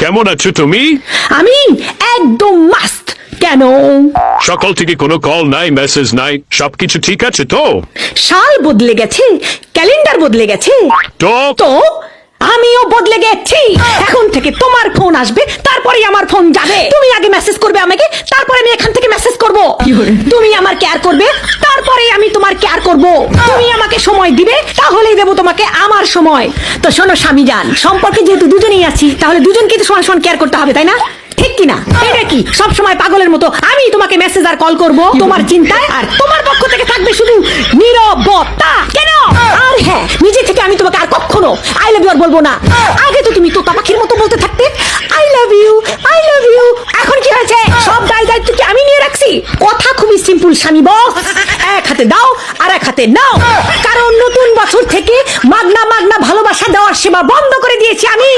কেমন আছো তুমি? আমি একদম মাস্ত। কেন? সকাল থেকে কোনো কল নাই, মেসেজ নাই, সবকিছু ঠিক আছে তো? সাল বদলে গেছে, ক্যালেন্ডার বদলে গেছে, তো তো আমিও বদলে গেছি। এখন থেকে তোমার ফোন আসবে, তারপরে আমার ফোন যাবে। তুমি আগে মেসেজ করবে আমাকে, তারপরে আমি এখান থেকে মেসেজ করব। তুমি আমার কেয়ার করবে, তারপরে আমি তোমার কেয়ার করব। তুমি আমাকে সময় দিবে, তাহলেই দেবো তোমাকে আমার সময়। তো শোনো স্বামীজান, সম্পর্কে যেহেতু দুজনেই আছি, তাহলে দুজনকে তো সমান সমান কেয়ার করতে হবে, তাই না? ঠিক কিনা? এটা কি সব সময় পাগলের মতো আমি তোমাকে মেসেজ আর কল করব তোমার চিন্তায়, আর তোমার পক্ষ থেকে থাকবে শুধু নীরবতা? কেন? আর হ্যাঁ, নিজে থেকে আমি তোমাকে আর কখনো আই লাভ ইউ আর বলবো না। আগে তো তুমি তোতা পাখির মতো বলতে থাকতে I love you, I love you. এখন কি হয়েছে? সব দায়িত্ব কি আমি নিয়ে রাখছি? কথা খুবই সিম্পল স্বামী বস, এক হাতে দাও আর এক হাতে নাও। কারণ নতুন বছর থেকে মাগনা মাগনা ভালোবাসা দেওয়ার সেবা বন্ধ করে দিয়েছি আমি।